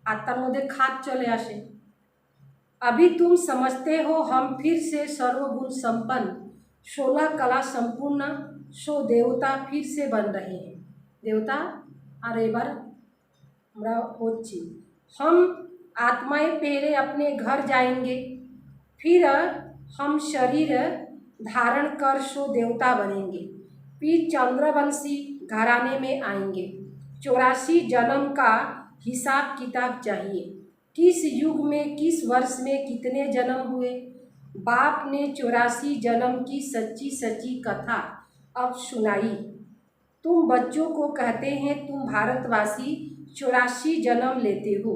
আর তার মধ্যে খাদ চলে আসে। अभी तुम समझते हो हम फिर से सर्वगुण संपन्न 16 कला संपूर्ण सो देवता फिर से बन रहे हैं। देवता और एबार আমরা হচ্ছি। हम आत्माएं पहले अपने घर जाएंगे, फिर हम शरीर धारण कर सो देवता बनेंगे, फिर चंद्रवंशी घराने में आएंगे। 84 जन्म का हिसाब किताब चाहिए। किस युग में, किस वर्ष में कितने जन्म हुए। बाप ने 84 जन्म की सच्ची सच्ची कथा अब सुनाई। तुम बच्चों को कहते हैं तुम भारतवासी 84 जन्म लेते हो।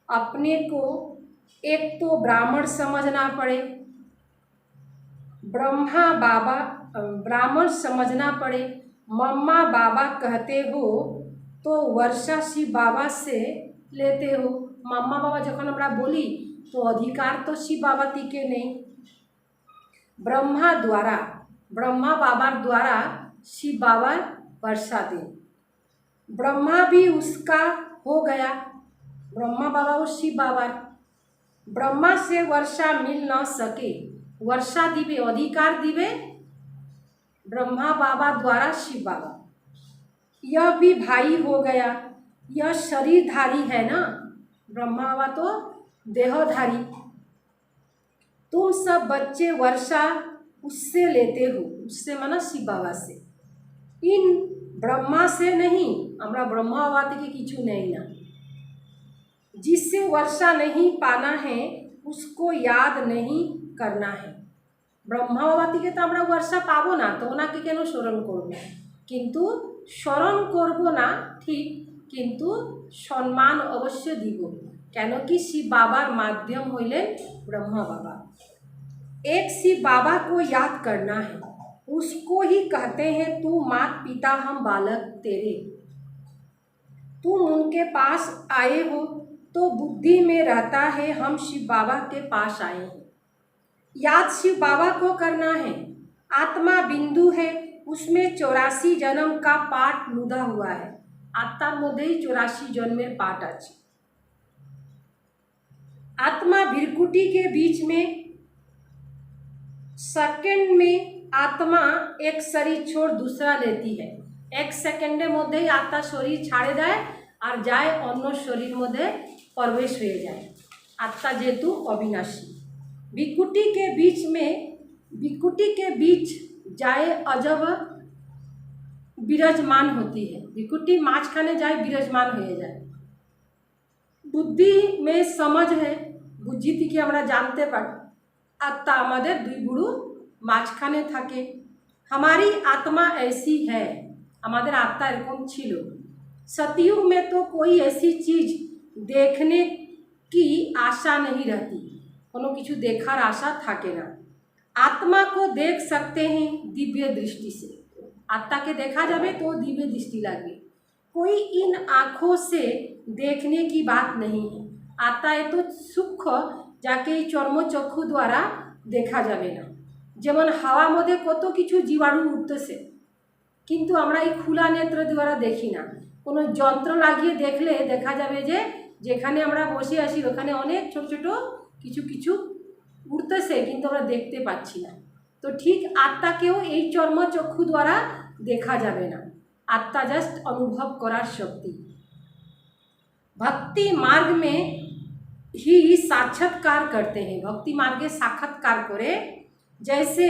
अपने को एक तो ब्राह्मण समझना पड़े, ब्राह्मण समझना पड़े। मम्मा बाबा कहते हो तो वर्षा शिव बाबा से लेते हो। मम्मा बाबा जखन हमरा बोली तो अधिकार तो शिव बाबा तीके नहीं। ब्रह्मा बाबा द्वारा शिव बाबा वर्षा दे। ब्रह्मा भी उसका हो गया, ब्रह्मा बाबा और शिव बाबा। ब्रह्मा से वर्षा मिल न सके, वर्षा दिवे अधिकार दिवे ब्रह्मा बाबा द्वारा शिव बाबा। यह भी भाई हो गया, यह शरीरधारी है ना, ब्रह्मा बाबा तो देहधारी। तुम सब बच्चे वर्षा उससे लेते हो, उससे माना शिव बाबा से। इन ब्रह्मा से नहीं, আমরা ब्रह्मा बाबा থেকে কিছু নেই না। जिससे वर्षा नहीं पाना है उसको याद नहीं करना है। ব্রহ্মা বাবা থেকে তো আমরা বর্ষা পাবো না, তো ওনাকে কেন স্মরণ করব? কিন্তু স্মরণ করব না ঠিক, কিন্তু সম্মান অবশ্য দিব, কেন কি শিব বাবার মাধ্যম হইলেন ব্রহ্মা বাবা। एक शिव बाबा को याद करना है, उसको ही कहते हैं तू मात पिता हम बालक तेरे। तुम उनके पास आए हो तो बुद्धि में रहता है हम शिव बाबा के पास आए हैं। याद शिव बाबा को करना है। आत्मा बिंदु है, उसमें 84 जन्म का पाठ लुधा हुआ है। आत्मार मध्येই 84 जन्मेर पाठ আছে। आत्मा भृकुटी के बीच में सेकेंड में आत्मा एक शरीर छोड़ दूसरा लेती है। एक सेकेंडের মধ্যেই आत्मा शरीर ছাড়ে দেয় আর যায় অন্য শরীর মধ্যে प्रवेश হয়ে যায়। आत्मा जेतु अविनाशी। विकुटी के बीच जाए अजब विराजमान होती है। विकुटी মাঝখানে যায় বিরাজমান হয়ে যায়। बुद्धि में समझ है, बुद्धि থেকে আমরা জানতে পারি आत्मा আমাদের দুই গুরু মাঝখানে থাকে। हमारी आत्मा ऐसी है, আমাদের आत्मा এরকম ছিল। सतयुग में तो कोई ऐसी चीज देखने की आशा नहीं रहती, কোনো কিছু দেখার আশা থাকে না। आत्मा को देख सकते हैं दिव्य दृष्टि से, आत्मा के देखा जाए तो दिव्य दृष्टि लगे। कोई इन आँखों से देखने की बात नहीं है। आत्मा ये तो सूक्ष्म যাকে এই চর্মচক্ষু দ্বারা দেখা যাবে না। যেমন হাওয়ার মধ্যে কত কিছু জীবাণু উঠতেছে, কিন্তু আমরা এই খোলা নেত্র দ্বারা দেখি না। কোনো যন্ত্র লাগিয়ে দেখলে দেখা যাবে যে যেখানে আমরা বসে আছি ওখানে অনেক ছোট ছোট কিছু কিছু উঠতেছে, কিন্তু আমরা দেখতে পাচ্ছি না। তো ঠিক আত্মাকেও এই চর্মচক্ষু দ্বারা দেখা যাবে না। आत्मा जस्ट अनुभव करार शक्ति। भक्ति मार्ग में ही साक्षात्कार करते हैं, भक्ति मार्गे साक्षात्कार करे। जैसे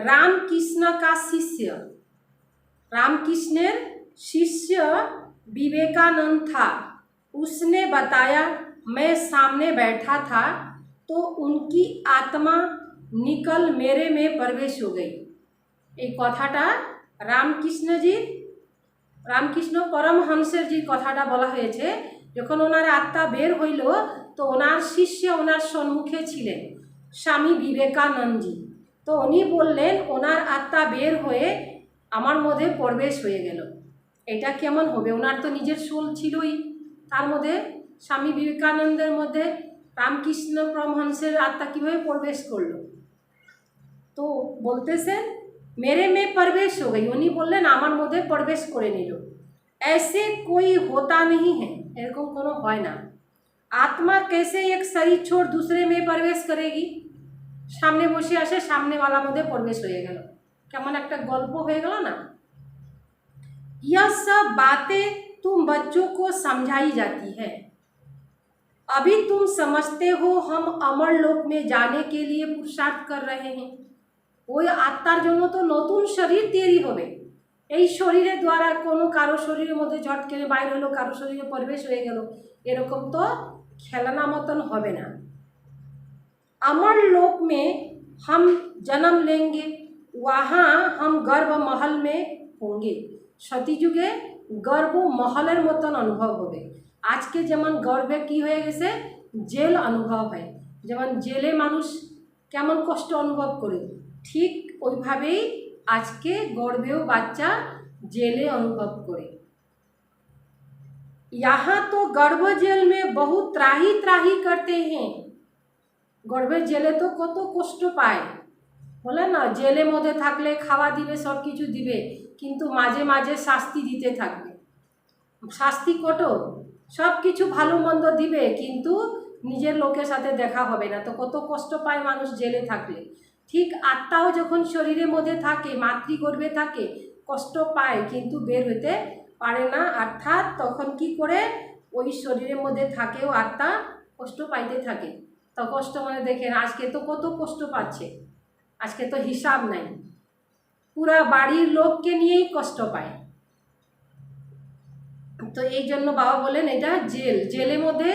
रामकृष्ण का शिष्य, रामकृष्णेर शिष्य विवेकानंद था। उसने बताया मैं सामने बैठा था तो उनकी आत्मा निकल मेरे में प्रवेश हो गई। এই কথাটা রামকৃষ্ণ পরমহংসের যে কথাটা বলা হয়েছে, যখন ওনার আত্মা বের হইল তো ওনার শিষ্য ওনার সম্মুখে ছিলেন স্বামী বিবেকানন্দজি। তো উনি বললেন ওনার আত্মা বের হয়ে আমার মধ্যে প্রবেশ হয়ে গেল। এটা কেমন হবে? ওনার তো নিজের সোল ছিলই, তার মধ্যে স্বামী বিবেকানন্দের মধ্যে রামকৃষ্ণ পরমহংসের আত্মা কীভাবে প্রবেশ করলো? তো বলতেছেন मेरे में प्रवेश हो गई। उन्हीं बोलें आमार मध्य प्रवेश करे निल। ऐसे कोई होता नहीं है, एरकम कोनो হয় না। आत्मा कैसे एक शरीर छोड़ दूसरे में प्रवेश करेगी? सामने बसे आसे सामने वाला मध्य प्रवेश हो गल, केमन एक गल्प हो गल ना। यह सब बातें तुम बच्चों को समझाई जाती है। अभी तुम समझते हो हम अमर लोक में जाने के लिए पुरुषार्थ कर रहे हैं। ওই আত্মার জন্য তো নতুন শরীর তৈরি হবে। এই শরীরের দ্বারা কোনো কারো শরীরের মধ্যে ঝট করে বাইর হলো, কারো শরীরে প্রবেশ হয়ে গেল, এরকম তো খেলনা মতন হবে না। अमर लोक में हम जन्म लेंगे, वहाँ हम गर्भ महल में होंगे। सती जुगे गर्भ महलेर मतन अनुभव होबे। आज के जेमन गर्भे की हये गेछे जेल अनुभव है, जेमन जेले मानुष केमन कष्ट अनुभव करे, ठीक ওইভাবেই আজকে গর্ভেও বাচ্চা জেলে অনুভব করে। यहाँ तो गर्भ जेल में बहुत त्राही त्राही करते हैं। गर्भेर जेले तो कत कष्ट पाय, बोले ना जेले मध्य थाकले खावा दिबे सब किछु दिबे, किन्तु माझे माझे शास्ति दिते थाकबे। शास्ति कठोर, सब किछु भालो मंद दिबे, किन्तु निजेर लोकेर साथे देखा होबे ना। तो कत कष्ट पाय मानुष जेले थाकले। ठीक आत्माओ जखन शरीरेर मध्य थाके, मातृगर्भे थाके, कष्ट पाय किन्तु बेर हते पारे ना। अर्थात तखन कि करे ओई शरीरेर मध्य थाकेओ आत्मा कष्ट पाइते थाके। तो कष्ट माने देखें आजके तो कत कष्ट पाচ্ছে, आजके तो हिसाब नहीं, पूरा बाड़ीर लोकके निয়েই कष्ट पाय। তো এই জন্য বাবা বলেন এটা জেল। জেলের মধ্যে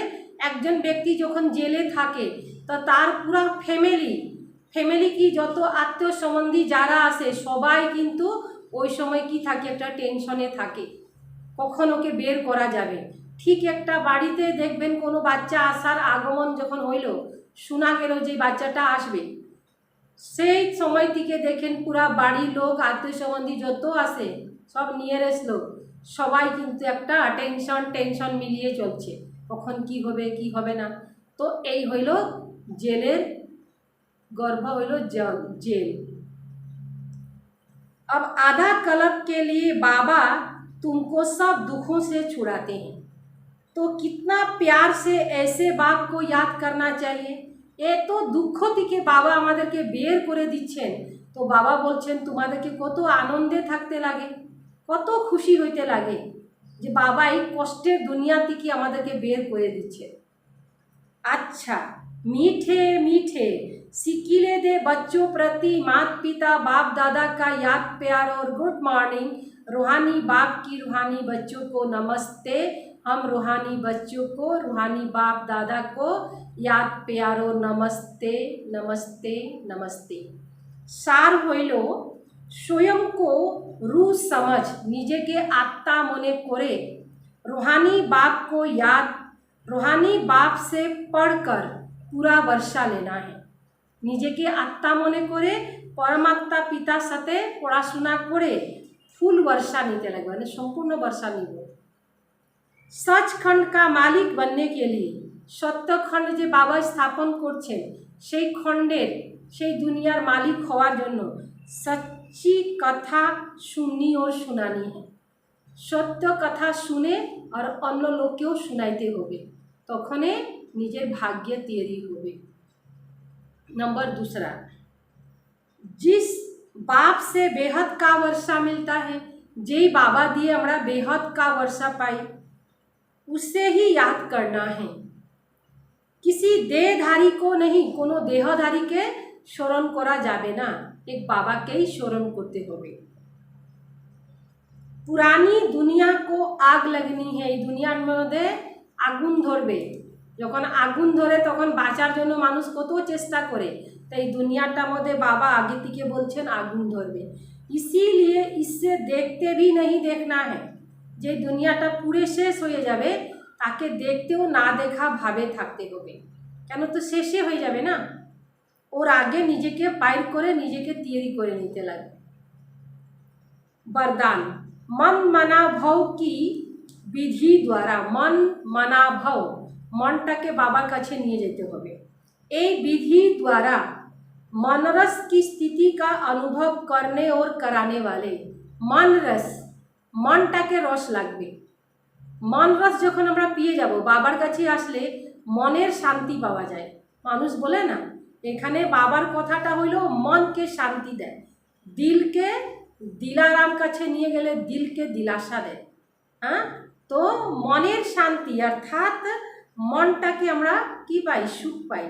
একজন ব্যক্তি যখন জেলে থাকে তো তার পুরো ফ্যামিলি কি যত আত্মীয় সম্বন্ধী যারা আসে সবাই কিন্তু ওই সময় কি থাকে, একটা টেনশনে থাকে কখন ওকে বের করা যাবে। ঠিক একটা বাড়িতে দেখবেন কোনো বাচ্চা আসার আগমন যখন হইল, শোনা গেল যে বাচ্চাটা আসবে, সেই সময় থেকে দেখেন পুরা বাড়ির লোক আত্মীয় সম্বন্ধী যত আসে সব নিয়ারেস্ট লোক সবাই কিন্তু একটা টেনশন মিলিয়ে চলছে কখন কি হবে কি হবে না। তো এই হইল জেলের গর্ভ হইল जेल। अब आधा कल्प के लिए बाबा तुमको सब दुखों से छुड़ाते हैं, तो कितना प्यार से ऐसे बाप को याद करना चाहिए। এ তো দুঃখ থেকে বাবা আমাদেরকে বের করে দিচ্ছেন, তো বাবা বলছেন তোমাদেরকে কত আনন্দে থাকতে লাগে, কত খুশি হইতে লাগে যে বাবা এই কষ্টের দুনিয়া থেকে আমাদেরকে বের করে দিচ্ছেন। अच्छा मीठे मीठे सिकिले दे बच्चों प्रति माता पिता बाप दादा का याद प्यार और गुड मॉर्निंग। रूहानी बाप की रूहानी बच्चों को नमस्ते। हम रूहानी बच्चों को रूहानी बाप दादा को याद प्यार और नमस्ते नमस्ते नमस्ते। सार হইল स्वयं को रूह समझ निजे के आत्मा मने करे रूहानी बाप को याद रूहानी बाप से पढ़कर पूरा वर्षा लेना है। নিজেকে আত্মা মনে করে পরমাত্মা পিতার সাথে পড়াশোনা করে ফুল বর্ষা নিতে লাগবে, মানে সম্পূর্ণ বর্ষা নিব। সচখণ্ড কা মালিক बनने के लिए সত্যখণ্ড যে বাবা স্থাপন করছেন সেই খণ্ডের সেই দুনিয়ার মালিক হওয়ার জন্য সচ্চি কথা শুননি ও শোনানি है। সত্য কথা শুনে আর অন্য লোককেও শোনাইতে হবে, তখনে নিজের ভাগ্যে তৈরি হবে। नंबर दूसरा, जिस बाप से बेहद का वर्षा मिलता है, जे बाबा दिए हमरा बेहद का वर्षा पाई, उससे ही याद करना है। किसी देहधारी को नहीं, कोनो देहधारी के स्मरण करा जाबे ना, एक बाबा के ही स्मरण करते होबे। पुरानी दुनिया को आग लगनी है, এই দুনিয়ার মধ্যে আগুন ধরবে, যখন আগুন ধরে তখন বাঁচার জন্য মানুষ কত চেষ্টা করে, তাই দুনিয়াটার মধ্যে বাবা আগে থেকে বলছেন আগুন ধরবে। इसीलिए इससे देखते भी नहीं देखना है, যে দুনিয়াটা পুরে শেষ হয়ে যাবে তাকে দেখতেও না দেখা ভাবে থাকতে হবে, কেন তো শেষে হয়ে যাবে না, ওর আগে নিজেকে পাইর করে নিজেকে তৈরি করে নিতে লাগবে। वरदान मन मना भव की विधि द्वारा, मन मना भव মনটাকে বাবার কাছে নিয়ে যেতে হবে। এই বিধি द्वारा मन रस की स्थिति का अनुभव करने और कराने वाले, मन रस মনটাকে রস লাগবে। মন রস যখন আমরা পেয়ে যাব বাবার কাছে আসলে মনের শান্তি পাওয়া যায়। মানুষ বলে না এখানে বাবার কথাটা হইল মনকে শান্তি দেয়, দিলকে দিলারাম কাছে নিয়ে গেলে দিলকে দিলাসা দেয়। হ্যাঁ, তো মনের শান্তি অর্থাৎ মনটাকে আমরা কি পাই, সুখ পাই।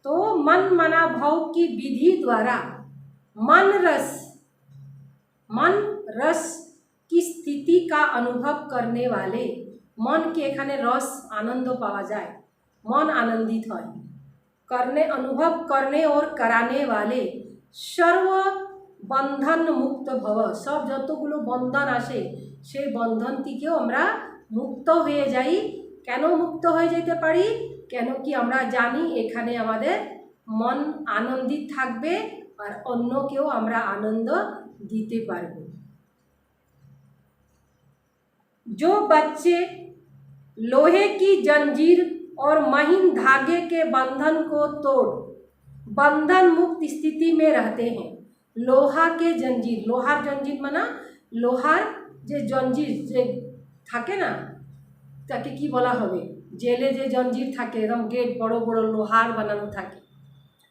तो मन मना भाव की विधि द्वारा मन रस की स्थिति का अनुभव करने वाले, मन के एखाने रस आनंद पावा जाए, मन आनंदित है, करने अनुभव करने और कराने वाले सर्व बंधन मुक्त भव, सब যতগুলো বন্ধন আসে সেই বন্ধন থেকেও আমরা মুক্ত হয়ে যাই। কেন মুক্ত হয়ে যেতে পারি, কেন কি আমরা জানি এখানে আমাদের মন আনন্দিত থাকবে আর অন্যকেও আমরা আনন্দ দিতে পারব। जो बच्चे लोहे की जंजीर और महीन धागे के बंधन को तोड़ बंधन मुक्त स्थिति में रहते हैं, लोहा के जंजीर, लोहार जंजीर माना लोहार যে জঞ্জির যে থাকে না তাকে কি বলা হবে, জেলে যে জঞ্জির থাকে এরকম গেট বড় বড় লোহার বানানো থাকে।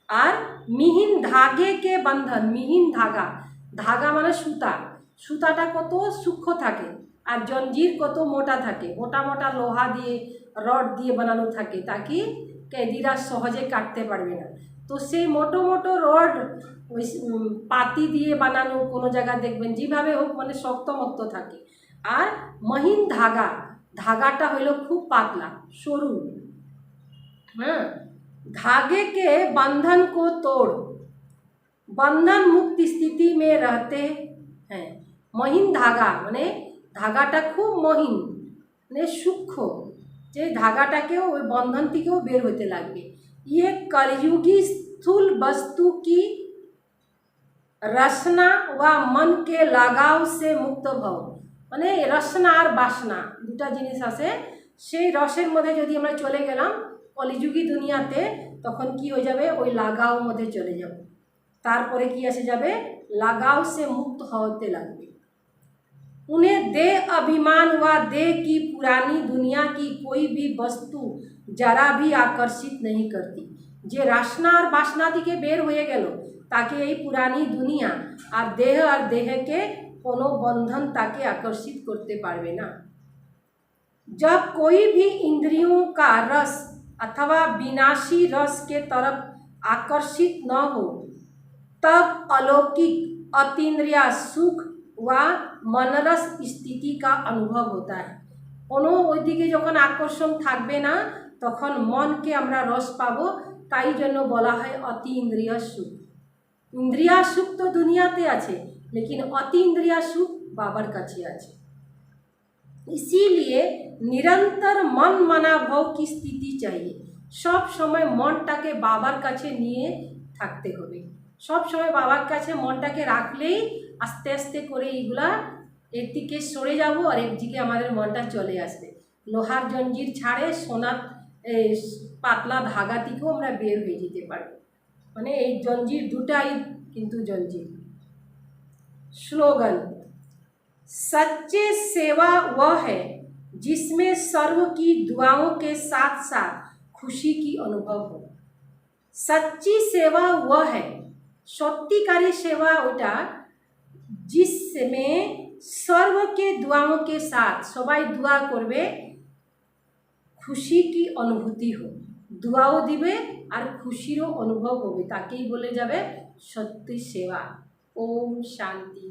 আর মিহিন ধাগেকে বন্ধন, মিহিন ধাগা, ধাগা মানে সুতা, সুতাটা কত সূক্ষ্ম থাকে আর জঞ্জির কত মোটা থাকে, মোটা মোটা লোহা দিয়ে রড দিয়ে বানানো থাকে তাকে कैदीরা সহজে কাটতে পারবে না। তো সেই মোটো মোটো রড ওই পাতি দিয়ে বানানো কোনো জায়গা দেখবেন যেভাবে হোক মানে শক্ত মক্ত থাকে, আর মহিন ধাগা, ধাগাটা হইল খুব পাতলা সরু। हाँ, धागे के बंधन को तोड़, बंधन मुक्त स्थिति में रहते हैं। মহিন ধাগা মানে ধাগাটা খুব মহিন মানে সূক্ষ্ম, যে ধাগাটাকেও ওই বন্ধন থেকেও বের হতে লাগবে। ये कलयुगी स्थूल वस्तु की रसना व मन के लागाव से मुक्त भव, মানে রসনা আর বাসনা দুটা জিনিস আছে, সেই রসের মধ্যে যদি আমরা চলে গেলাম কলিযুগী দুনিয়াতে, তখন কি হয়ে যাবে, ওই লাগাও মধ্যে চলে যাব। তারপরে কি আসে যাবে, লাগাव से मुक्त होते लगবে। उन्हें देह अभिमान व देह की पुरानी दुनिया की कोई भी वस्तु जरा भी आकर्षित नहीं करती। যে রাসনা আর বাসনা থেকে বের হয়ে গেল, তাকে এই পুরানি দুনিয়া আর দেহকে কোনো বন্ধন তাকে আকর্ষিত করতে পারবে না। जब कोई भी इंद्रियों का रस अथवा विनाशी रस के तरफ आकर्षित न हो, तब अलौकिक अतीन्द्रिय सुख व मनरस स्थिति का अनुभव होता है। কোনো ওই দিকে যখন আকর্ষণ থাকবে না, তখন মনকে আমরা রস পাবো, তাই জন্য বলা হয় অতি ইন্দ্রিয় সুখ। ইন্দ্রিয়া সুখ তো দুনিয়াতে আছে, लेकिन অতি ইন্দ্রিয়া সুখ বাবার কাছে আছে। इसीलिए निरंतर मन मना भाव की स्थिति चाहिए। सब समय मनटाके बाबार काछे निये थाकते होबे, सब समय बाबार काछे मनटाके राखलेई आस्ते आस्ते करे एइगुला एर दिके सरे जाबो और एक दिके आमादेर मनटा चले आसबे। लोहार जंजीर छाड़े सोनार पातला धागा थेकेও আমরা বের হয়ে যেতে পারবো, মানে এই जंजीर দুটাই কিন্তু जंजीर। स्लोगन, सच्चे सेवा वह है जिसमें सर्व की दुआओं के साथ साथ खुशी की अनुभव हो। सच्ची सेवा वह है, सत्यिकारी सेवा ওটা जिसमें सर्व के दुआओं के साथ সবাই दुआ করবে, খুশি কি অনুভূতি हो, दुआओ দিবে আর খুশিরও অনুভব হবে, তাকেই বলে যাবে সত্যি সেবা। ওম শান্তি।